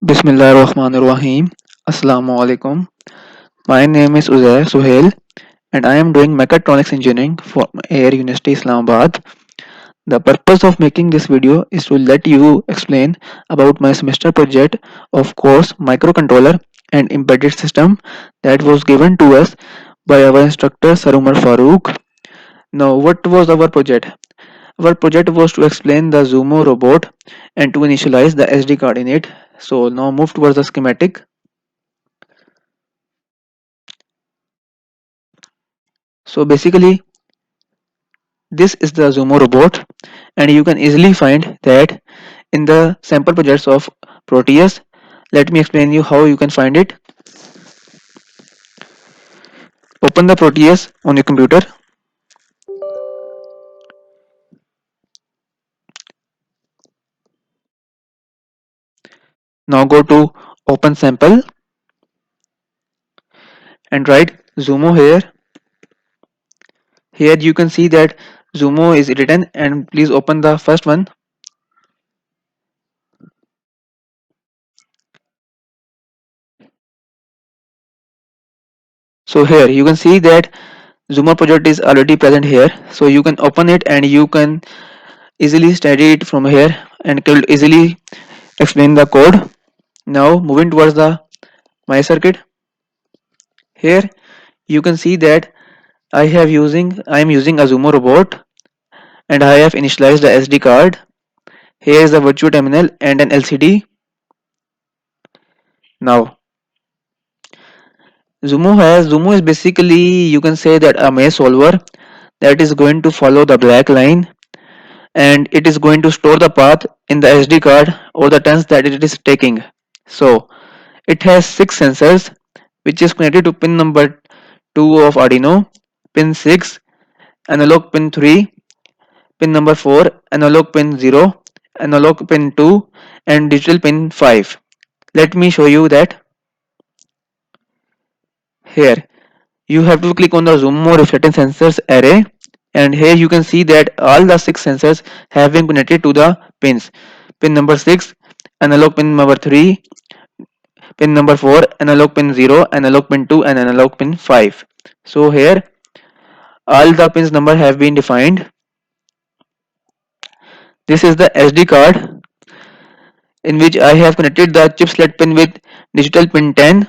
Bismillahirrahmanirrahim. Assalamu alaikum. My name is Uzair Suhail and I am doing mechatronics engineering for Air University Islamabad. The purpose of making this video is to let you explain about my semester project of course microcontroller and embedded system that was given to us by our instructor Sir Umar Farooq. Now what was our project? Our project was to explain the Zumo robot and to initialize the SD card in it. So now move towards the schematic. So basically this is the Zumo robot and you can easily find that in the sample projects of Proteus. Let me explain you how you can find it. Open the Proteus on your computer. Now go to open sample and write Zumo here. Here you can see that Zumo is written and please open the first one. So here you can see that Zumo project is already present here. So you can open it and you can easily study it from here and can easily explain the code. Now moving towards the my circuit. Here you can see that I am using a Zumo robot and I have initialized the SD card. Here is the virtual terminal and an LCD. Now Zumo is basically you can say that a maze solver that is going to follow the black line and it is going to store the path in the SD card or the turns that it is taking. So it has 6 sensors which is connected to pin number 2 of Arduino, pin 6, analog pin 3, pin number 4, analog pin 0, analog pin 2 and digital pin 5. Let me show you that here. You have to click on the Zumo reflecting sensors array and here you can see that all the 6 sensors have been connected to the pins. Pin number 6, analog pin number 3, pin number 4, analog pin 0, analog pin 2 and analog pin 5. So here all the pins number have been defined. This is the SD card in which I have connected the chip select pin with digital pin 10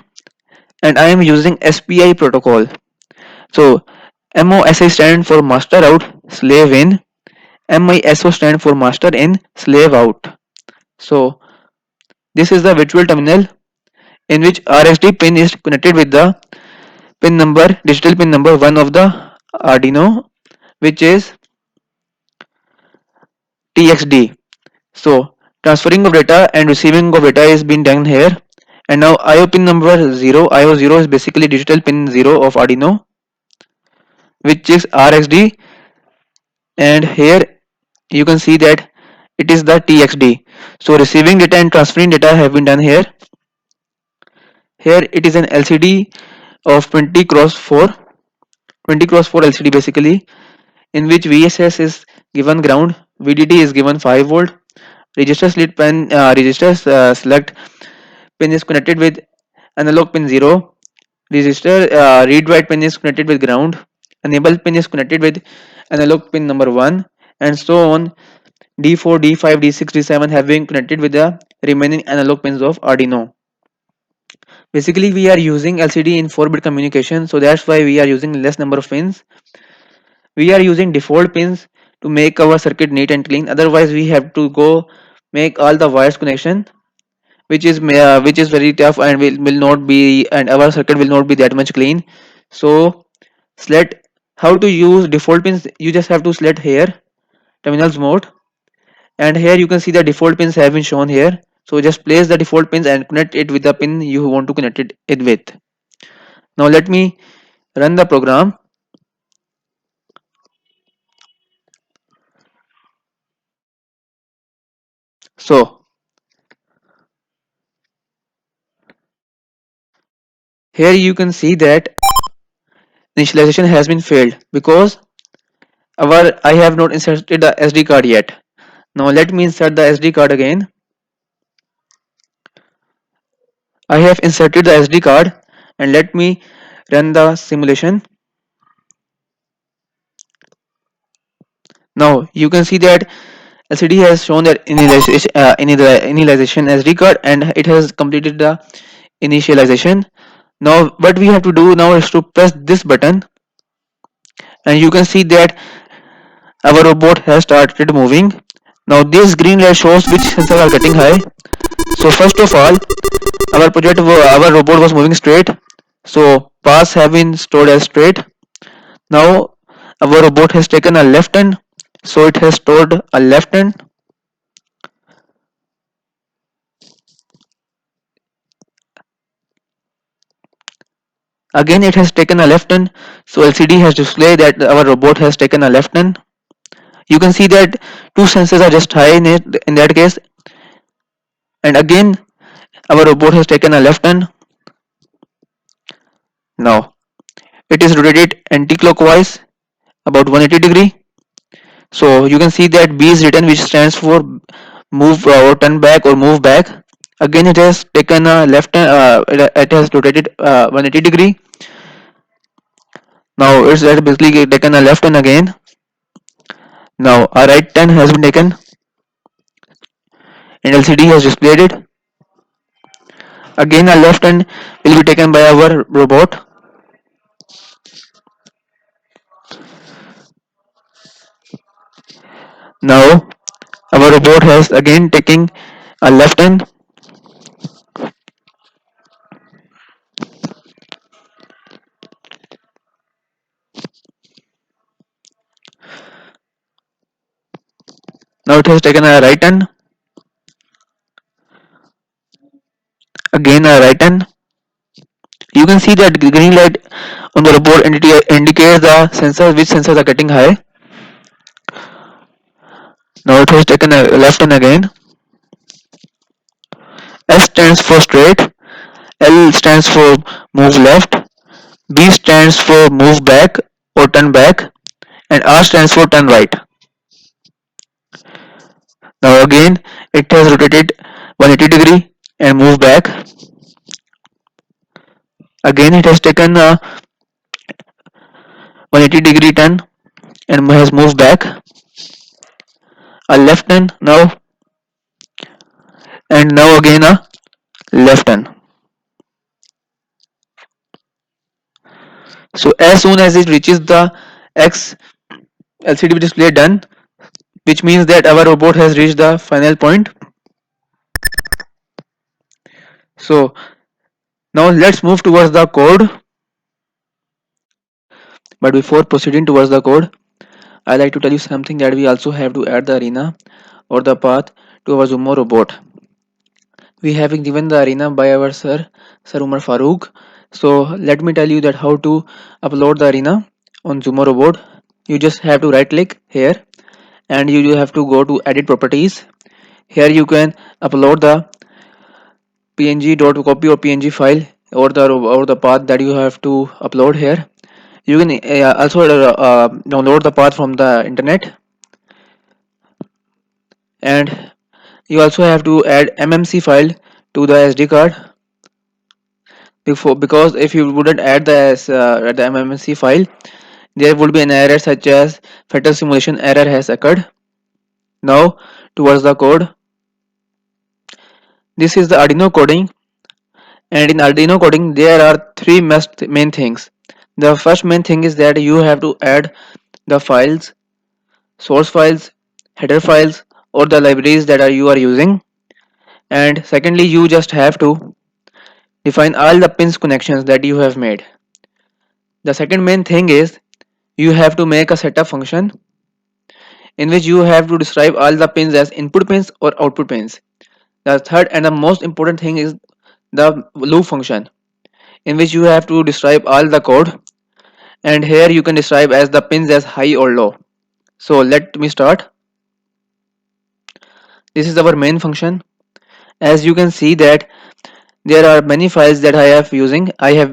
and I am using SPI protocol. So MOSI stand for master out slave in, MISO stand for master in slave out. So this is the virtual terminal in which RSD pin is connected with the pin number digital pin number 1 of the Arduino which is TXD. So transferring of data and receiving of data is being done here. And now IO pin number 0, IO 0 is basically digital pin 0 of Arduino which is RxD and here you can see that it is the TXD. So receiving data and transferring data have been done here. Here it is an LCD of 20 cross 4, 20 cross 4 LCD basically in which VSS is given ground, VDD is given 5 volt, register select pin is connected with analog pin 0, register read write pin is connected with ground, enable pin is connected with analog pin number 1 and so on. D4, D5, D6, D7 have been connected with the remaining analog pins of Arduino. Basically we are using LCD in 4-bit communication, so that's why we are using less number of pins. We are using default pins to make our circuit neat and clean, otherwise we have to go make all the wires connection which is very tough and will not be and our circuit will not be that much clean. So select how to use default pins. You just have to select here terminals mode and here you can see the default pins have been shown here. So just place the default pins and connect it with the pin you want to connect it with. Now let me run the program. So here you can see that initialization has been failed because I have not inserted the SD card yet. Now let me insert the SD card again. I have inserted the SD card and let me run the simulation. Now you can see that LCD has shown that initialization SD card and it has completed the initialization. Now what we have to do now is to press this button and you can see that our robot has started moving. Now this green light shows which sensors are getting high. So first of all, our robot was moving straight. So paths have been stored as straight. Now our robot has taken a left turn. So it has stored a left turn. Again it has taken a left turn. So LCD has displayed that our robot has taken a left turn. You can see that two sensors are just high in that case. And again our robot has taken a left turn. Now it is rotated anti-clockwise about 180 degree. So you can see that B is written, which stands for move or turn back or move back. Again it has taken a left it has rotated 180 degree. Now it's basically taken a left turn again. Now a right turn has been taken and LCD has displayed it. Again a left turn will be taken by our robot. Now our robot has again taken a left turn. Now it has taken a right turn. Again a right turn. You can see that green light on the robot indicates the sensors, which sensors are getting high. Now it has taken a left turn again. S stands for straight, L stands for move left, B stands for move back or turn back, and R stands for turn right. Now again it has rotated 180 degree and move back. Again it has taken a 180 degree turn and has moved back. A left turn now and now again a left turn. So as soon as it reaches the X, LCD display done, which means that our robot has reached the final point. So now let's move towards the code. But before proceeding towards the code, I like to tell you something, that we also have to add the arena or the path to our Zumo robot. We have been given the arena by our Sir Umar Farooq. So let me tell you that how to upload the arena on Zumo robot. You just have to right click here and you have to go to edit properties. Here you can upload the png.copy or png file or the path that you have to upload here. You can also download the path from the internet, and you also have to add mmc file to the SD card because if you wouldn't add the mmc file, there would be an error such as fatal simulation error has occurred. Now towards the code. This is the Arduino coding, and in Arduino coding there are three main things. The first main thing is that you have to add the files, source files, header files, or the libraries that you are using. And secondly, you just have to define all the pins connections that you have made. The second main thing is you have to make a setup function in which you have to describe all the pins as input pins or output pins. The third and the most important thing is the loop function in which you have to describe all the code, and here you can describe as the pins as high or low. So let me start. This is our main function. As you can see that there are many files that I have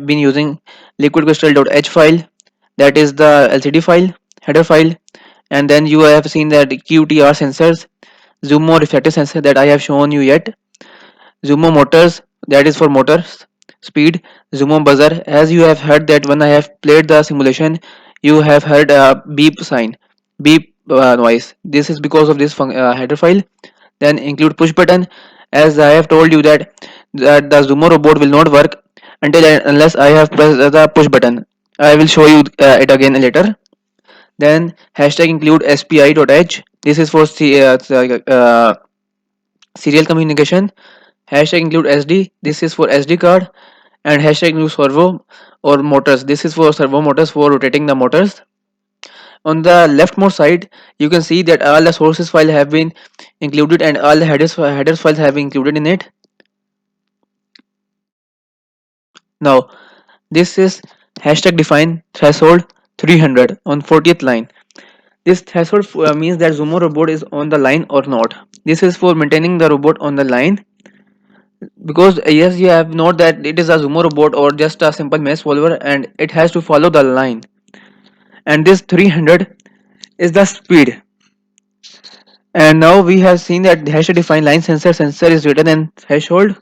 been using liquidcrystal.h file, that is the LCD file, header file, and then you have seen that QTR sensors, Zumo reflective sensor that I have shown you yet, Zumo motors, that is for motor speed. Zoom buzzer, as you have heard that when I have played the simulation, you have heard a beep sign, beep noise. This is because of this header file. Then include push button, as I have told you that the Zumo robot will not work until unless I have pressed the push button. I will show you it again later. Then hashtag include spi.h. This is for serial communication. Hashtag include SD. This is for SD card. And hashtag include servo or motors. This is for servo motors for rotating the motors. On the leftmost side, you can see that all the sources file have been included and all the headers files have been included in it. Now this is hashtag define threshold 300 on 40th line. This threshold means that Zumo robot is on the line or not. This is for maintaining the robot on the line, because yes, you have note that it is a Zumo robot or just a simple mesh solver and it has to follow the line. And this 300 is the speed. And now we have seen that the hashtag define line sensor is written in threshold.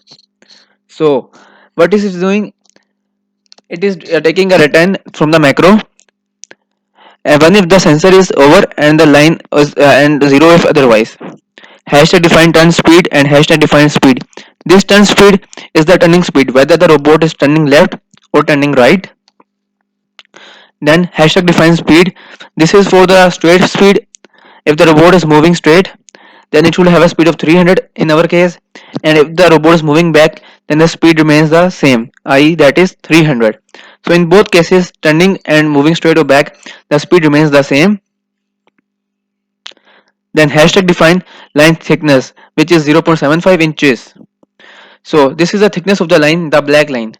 So what is it doing? It is taking a return from the macro, even if the sensor is over and the line is and zero if otherwise. Hashtag define turn speed and hashtag define speed. This turn speed is the turning speed, whether the robot is turning left or turning right. Then hashtag define speed. This is for the straight speed. If the robot is moving straight, then it should have a speed of 300 in our case, and if the robot is moving back, then the speed remains the same, i.e. that is 300. So in both cases, turning and moving straight or back, the speed remains the same. Then hashtag define line thickness, which is 0.75 inches. So this is the thickness of the line, the black line.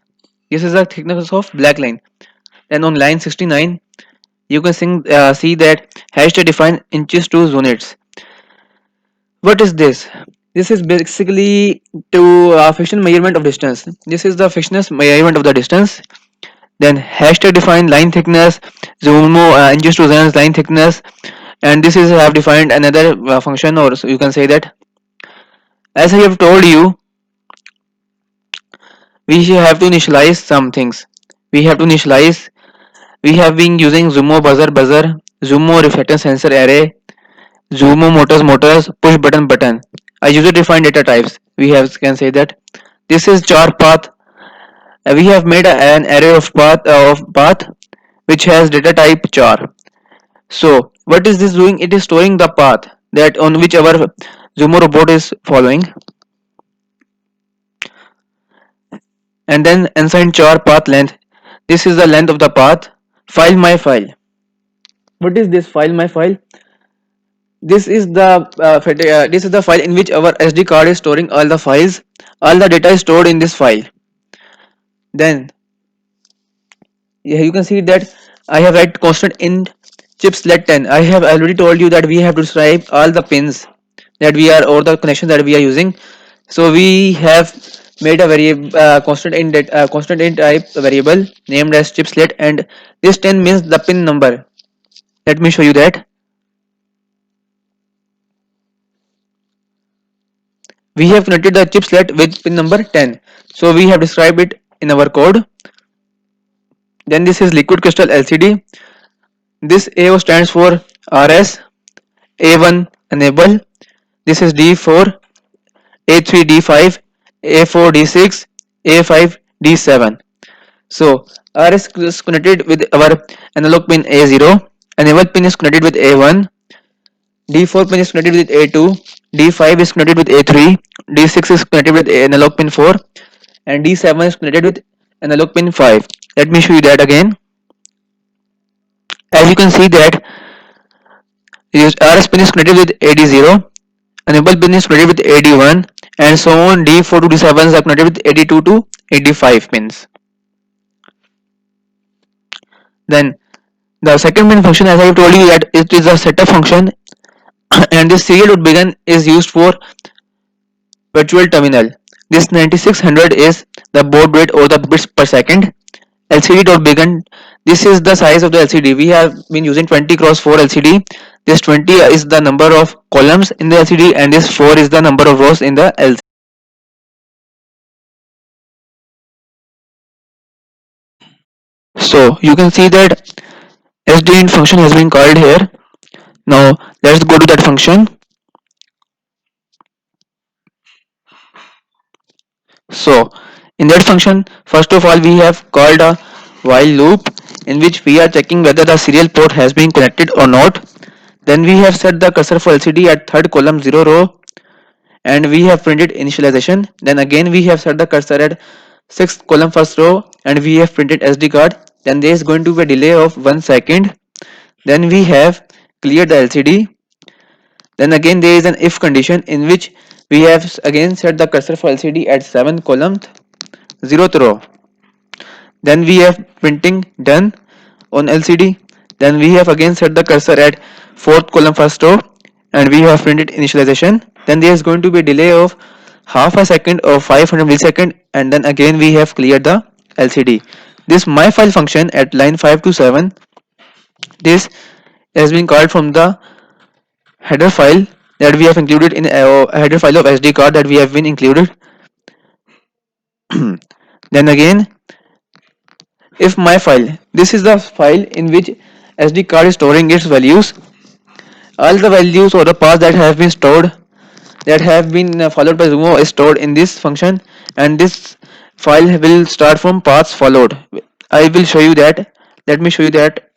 This is the thickness of black line. Then on line 69, you can see that hashtag define inches to units. What is this? This is basically to friction measurement of distance. This is the frictionless measurement of the distance. Then hashtag define line thickness, zoom inches to units line thickness, and this is have defined another function, or so you can say that, as I have told you, we have to initialize some things. We have to initialize. We have been using Zumo buzzer, Zumo reflectance sensor array, Zumo motors, push button. I usually define data types. We have can say that this is char path. We have made an array of path which has data type char. So what is this doing? It is storing the path that on which our Zumo robot is following, and then assign char path length. This is the length of the path. File my file. What is this file my file? This is the file in which our SD card is storing all the files. All the data is stored in this file. Then you can see that I have write constant in chiplet 10. I have already told you that we have to describe all the pins that we are, or the connection that we are using. So we have made a variable constant int type variable named as chiplet, and this 10 means the pin number. Let me show you that. We have connected the chiplet with pin number 10. So we have described it in our code. Then this is liquid crystal LCD. This AO stands for RS, A1 enable. This is D4, A3 D5, A4 D6, A5 D7. So RS is connected with our analog pin A0, enable pin is connected with A1, D4 pin is connected with A2, D5 is connected with A3, D6 is connected with analog pin 4, and D7 is connected with analog pin 5. Let me show you that again. As you can see that RS pin is connected with AD0, enable pin is connected with AD1, and so on. D4 to D7 are connected with AD2 to AD5 pins. Then the second main function, as I have told you, that it is a setup function, and this serial.begin is used for virtual terminal. This 9600 is the baud rate or the bits per second. LCD.begin, this is the size of the LCD. We have been using 20 cross 4 LCD. This 20 is the number of columns in the LCD, and this 4 is the number of rows in the LCD. So you can see that sdint function has been called here. Now let's go to that function. So in that function, first of all, we have called a while loop in which we are checking whether the serial port has been connected or not. Then we have set the cursor for LCD at third column 0 row and we have printed initialization. Then again we have set the cursor at sixth column first row and we have printed SD card. Then there is going to be a delay of 1 second. Then we have cleared the LCD. Then again there is an if condition in which we have again set the cursor for LCD at 7th column 0th row. Then we have printing done on LCD. Then we have again set the cursor at 4th column first row and we have printed initialization. Then there is going to be a delay of half a second or 500 millisecond and then again we have cleared the LCD. This myfile function at line 5 to 7, this has been called from the header file that we have included in a header file of SD card that we have been included. Then again if my file, this is the file in which SD card is storing its values. All the values or the paths that have been stored, that have been followed by Zumo is stored in this function, and this file will start from paths followed. I will show you that. Let me show you that.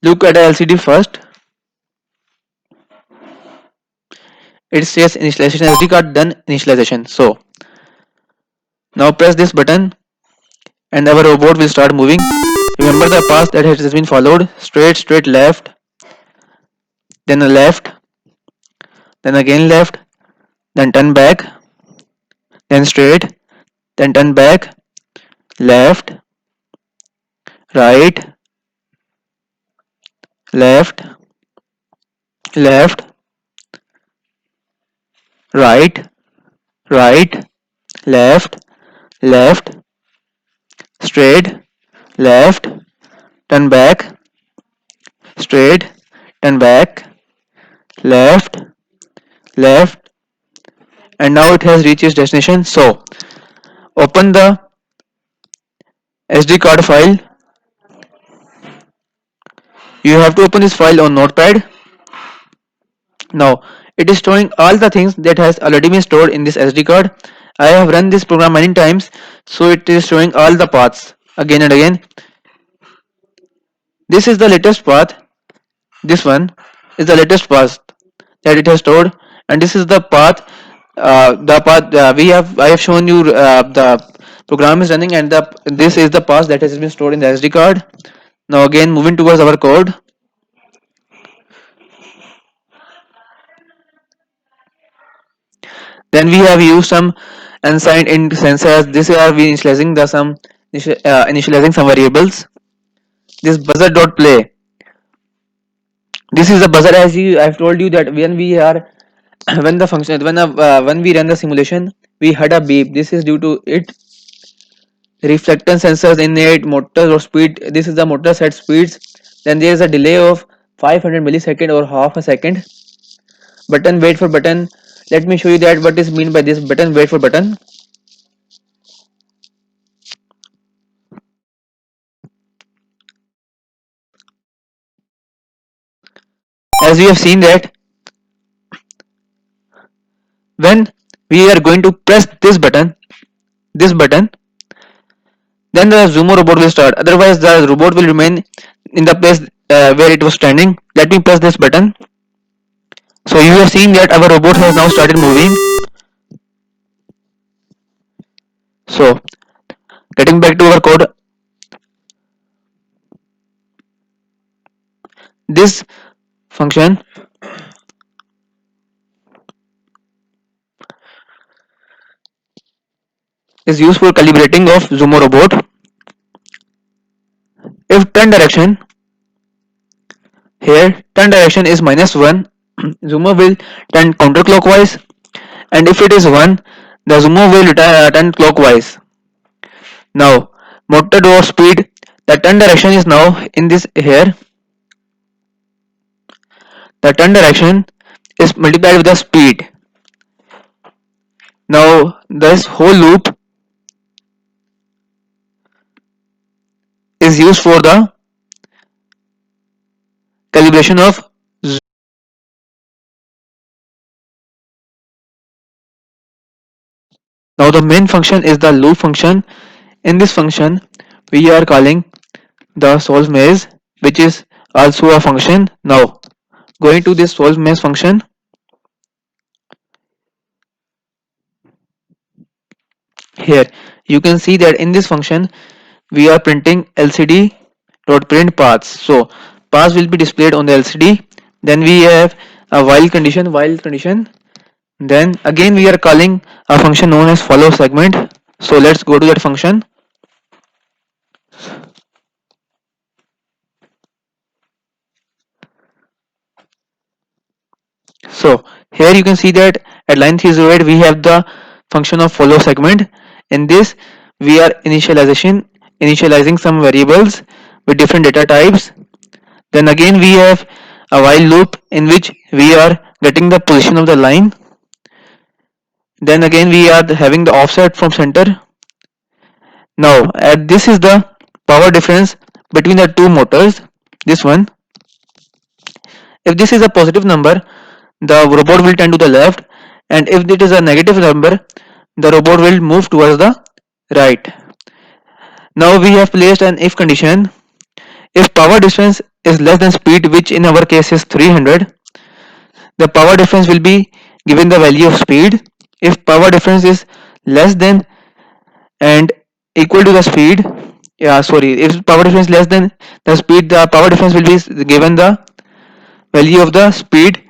Look at the LCD first. It says initialization SD card, done initialization. So now press this button and our robot will start moving. Remember the path that has been followed: straight, left, then a left, then again left, then turn back, then straight, then turn back, left, right, left, left, right, right, left, left, straight, left, turn back, straight, turn back, left, left, and now it has reached its destination. So open the SD card file. You have to open this file on Notepad. Now it is storing all the things that has already been stored in this SD card. I have run this program many times, so it is showing all the paths again and again. This is the latest path. This one is the latest path that it has stored, and this is the path. I have shown you the program is running, and this is the path that has been stored in the SD card. Now again moving towards our code. Then we have used some unsigned int sensors. This are we initializing the some initializing some variables. This buzzer dot play. This is the buzzer, as I have told you that when we are when the function when we run the simulation, we had a beep. This is due to it reflectance sensors in it, motor or speed. This is the motor set speeds. Then there is a delay of 500 millisecond or half a second. Button wait for button. Let me show you that what is mean by this button wait for button. As we have seen that when we are going to press this button, then the Zumo robot will start. Otherwise, the robot will remain in the place where it was standing. Let me press this button. So you have seen that our robot has now started moving. So getting back to our code, this function is used for calibrating of Zumo robot. If turn direction, here turn direction is -1, Zumo will turn counterclockwise, and if it is 1, the Zumo will turn clockwise. Now motor door speed, the turn direction is now in this here. The turn direction is multiplied with the speed. Now this whole loop is used for the calibration of. Now the main function is the loop function. In this function, we are calling the solve maze, which is also a function. Now, going to this solve maze function, here you can see that in this function we are printing lcd dot print paths. So paths will be displayed on the lcd. Then we have a while condition. Then again we are calling a function known as follow segment. So let's go to that function. So here you can see that at line 308 we have the function of follow segment. In this we are initializing some variables with different data types. Then again we have a while loop in which we are getting the position of the line. Then again we are having the offset from center. Now this is the power difference between the two motors. This one, if this is a positive number, the robot will tend to the left, and if it is a negative number, the robot will move towards the right. Now we have placed an if condition. If power difference is less than speed, which in our case is 300, the power difference will be given the value of speed. If power difference is less than and equal to the speed, if power difference less than the speed, the power difference will be given the value of the speed,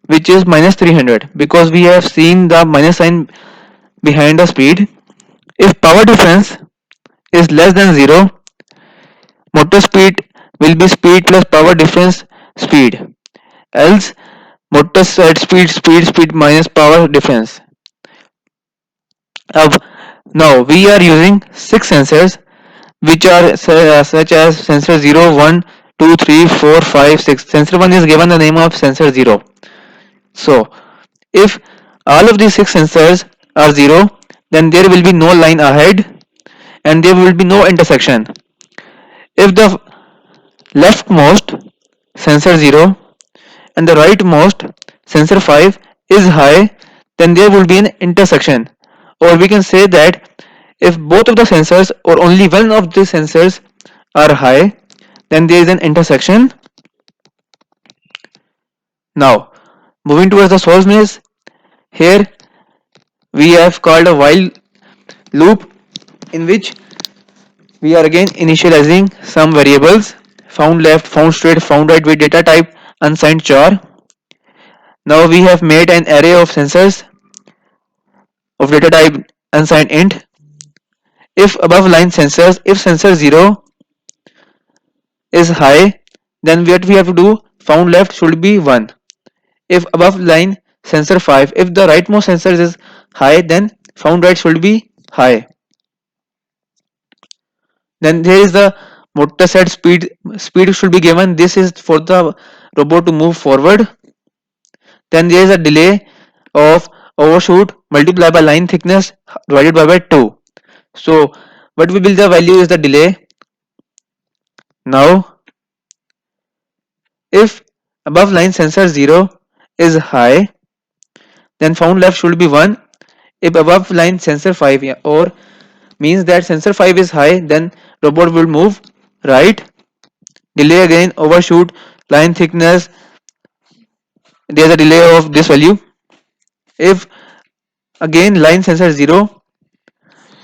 which is minus 300, because we have seen the minus sign behind the speed. If power difference is less than 0, motor speed will be speed plus power difference speed. Else motor set speed minus power difference. Uh, Now we are using 6 sensors, which are such as sensor 0, 1, 2, 3, 4, 5, 6. Sensor 1 is given the name of sensor 0. So if all of these 6 sensors are 0, then there will be no line ahead and there will be no intersection. If the leftmost sensor 0 and the rightmost sensor 5 is high, then there will be an intersection. Or we can say that if both of the sensors or only one of the sensors are high, then there is an intersection. Now moving towards the solve maze, here we have called a while loop in which we are again initializing some variables: found left, found straight, found right with data type unsigned char. Now we have made an array of sensors of data type unsigned int. If above line sensors, if sensor 0 is high, then what we have to do, found left should be 1. If above line sensor 5, if the rightmost sensor is high, then found right should be high. Then there is the motor set speed should be given. This is for the robot to move forward. Then there is a delay of overshoot multiplied by line thickness divided by 2. So what will be the value is the delay. Now if above line sensor 0 is high, then found left should be 1. If above line sensor 5 or means that sensor 5 is high, then robot will move right. Delay again overshoot line thickness, there is a delay of this value. If again line sensor 0,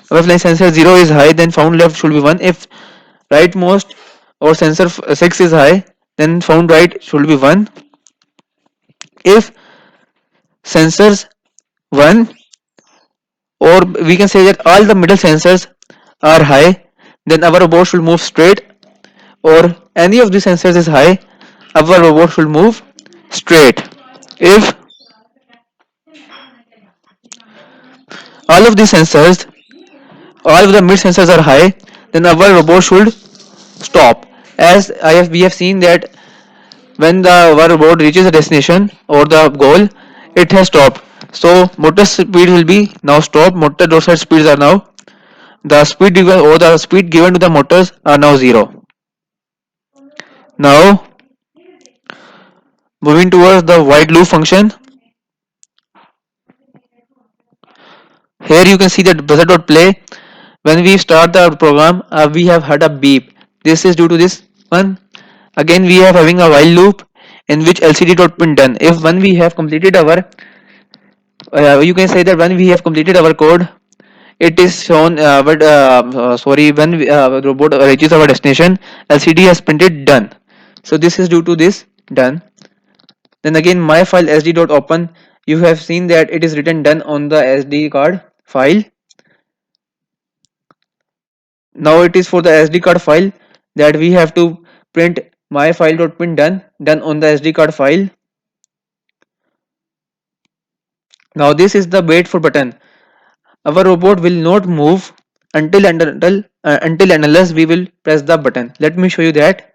above line sensor 0 is high, then found left should be 1. If rightmost or sensor 6 is high, then found right should be 1. If sensors 1, or we can say that all the middle sensors are high, then our robot should move straight. Or any of the sensors is high, our robot should move straight. If all of the sensors, all of the mid sensors are high, then our robot should stop. As we have seen that when the our robot reaches the destination or the goal, it has stopped. So motor speed will be now stopped. Motor dorsal speeds are now, the speed given or the speed given to the motors are now 0. Now moving towards the white loop function. Here you can see that buzzer.play. When we start the program, we have heard a beep. This is due to this one. Again, we are having a while loop in which lcd.print done. If when we have completed our, you can say that when we have completed our code, it is shown. Sorry, when the robot reaches our destination, lcd has printed done. So this is due to this done. Then again, my file sd.open. You have seen that it is written done on the SD card file. Now it is for the SD card file that we have to print my file.print done on the SD card file. Now this is the wait for button. Our robot will not move until and unless we will press the button. Let me show you that.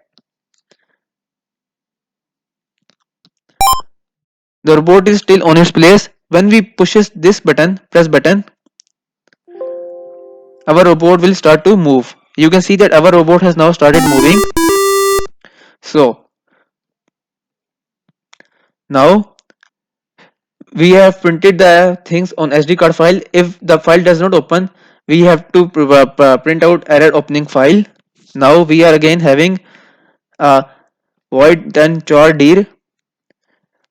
The robot is still on its place. When we pushes this button, press button, our robot will start to move. You can see that our robot has now started moving. So now we have printed the things on SD card file. If the file does not open, we have to print out error opening file. Now we are again having a void then char dir.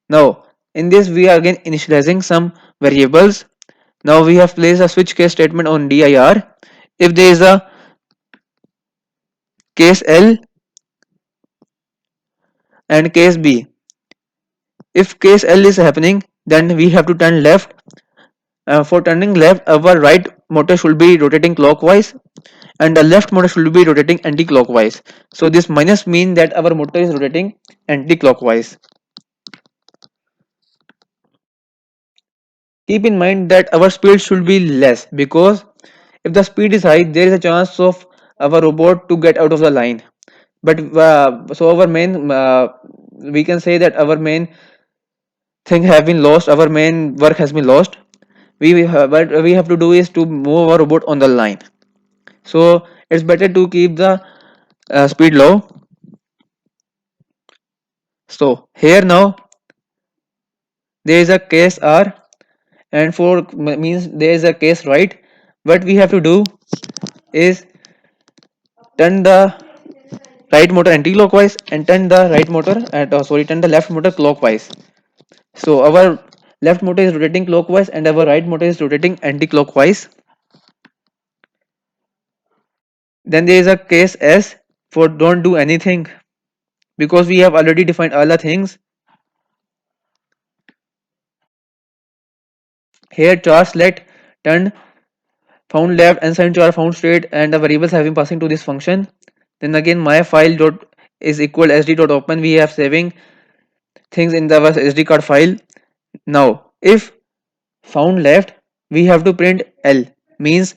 Now in this we are again initializing some variables. Now we have placed a switch case statement on dir. If there is a case L and case B, if case L is happening, then we have to turn left. For turning left, our right motor should be rotating clockwise and the left motor should be rotating anti-clockwise. So this minus means that our motor is rotating anti-clockwise. Keep in mind that our speed should be less, because if the speed is high, there is a chance of our robot to get out of the line. But so our main, we can say that our main thing have been lost, our main work has been lost. What we have to do is to move our robot on the line. So it's better to keep the speed low. So here now there is a case R and for means there is a case right. What we have to do is turn the right motor anti-clockwise and turn the right motor at turn the left motor clockwise. So our left motor is rotating clockwise and our right motor is rotating anti-clockwise. Then there is a case S for don't do anything, because we have already defined all the things. Here char select turn found left and sign char found straight and the variables have been passing to this function. Then again my file dot is equal sd dot open. We have saving things in the SD card file. Now if found left, we have to print L, means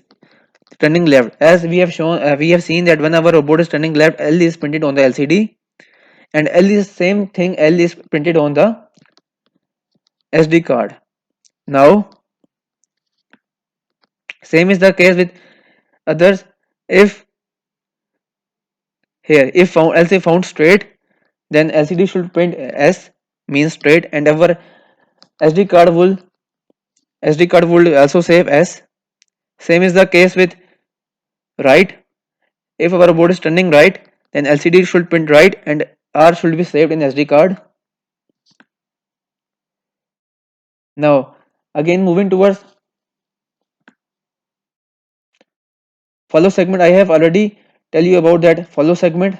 turning left. As we have shown, we have seen that when our robot is turning left, L is printed on the LCD, and L is same thing. L is printed on the SD card. Now same is the case with others. If here if found else if found straight, then LCD should print S, means straight, and our SD card will SD card will also save S. Same is the case with right. If our board is turning right, then LCD should print right and R should be saved in SD card. Now again moving towards follow segment. I have already tell you about that follow segment.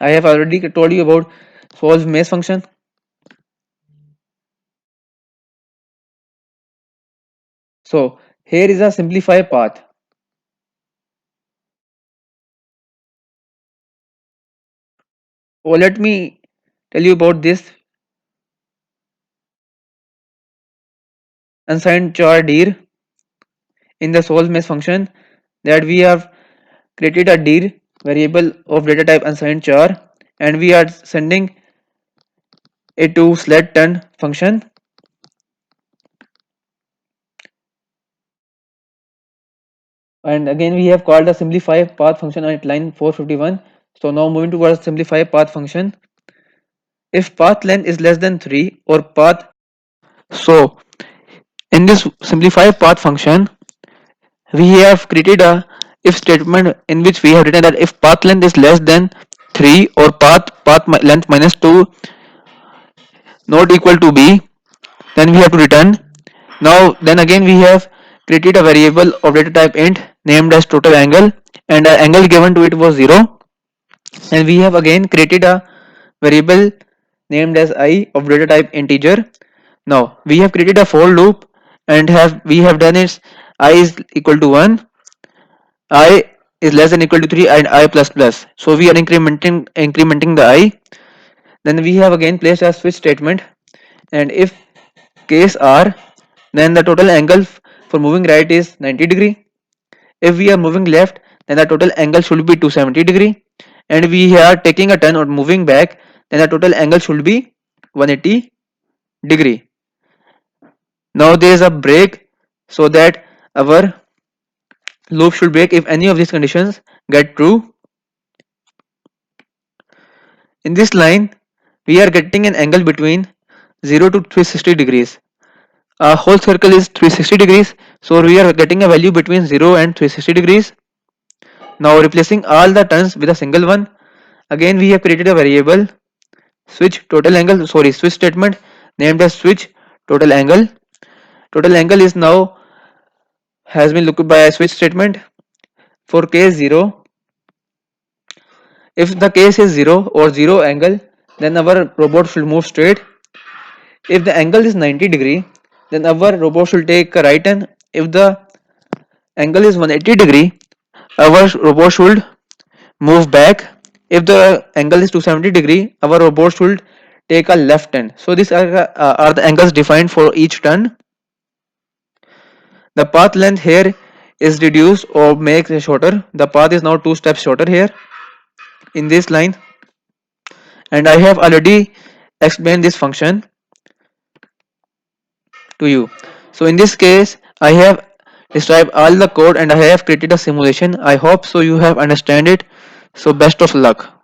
I have already told you about solve maze function. So here is a simplified path. So let me tell you about this unsigned char dir in the solve maze function, that we have created a dir variable of data type unsigned char and we are sending it to select turn function. And again we have called the simplify path function at line 451. So now moving towards simplify path function. If path length is less than 3 or path, so in this simplify path function we have created a if statement in which we have written that if path length is less than 3 or path length minus 2 not equal to b, then we have to return. Now then again we have created a variable of data type int named as total angle, and the angle given to it was 0, and we have again created a variable named as I of data type integer. Now we have created a for loop and we have done is I is equal to 1, I is less than equal to 3, and I plus plus. So we are incrementing the I. Then we have again placed a switch statement, and if case R, then the total angle for moving right is 90 degree. If we are moving left, then the total angle should be 270 degree, and we are taking a turn or moving back, then the total angle should be 180 degree. Now there is a break so that our loop should break if any of these conditions get true. In this line, we are getting an angle between 0 to 360 degrees. A whole circle is 360 degrees, so we are getting a value between 0 and 360 degrees. Now replacing all the turns with a single one, again we have created a variable switch statement named as switch total angle. Total angle is now has been looked by a switch statement. For case 0, if the case is 0 or 0 angle, then our robot should move straight. If the angle is 90 degree, then our robot should take a right turn. If the angle is 180 degree, our robot should move back. If the angle is 270 degree, our robot should take a left turn. So these are the angles defined for each turn. The path length here is reduced or makes it shorter. The path is now 2 steps shorter here in this line, and I have already explained this function to you. So in this case I have described all the code and I have created a simulation. I hope so you have understand it. So best of luck.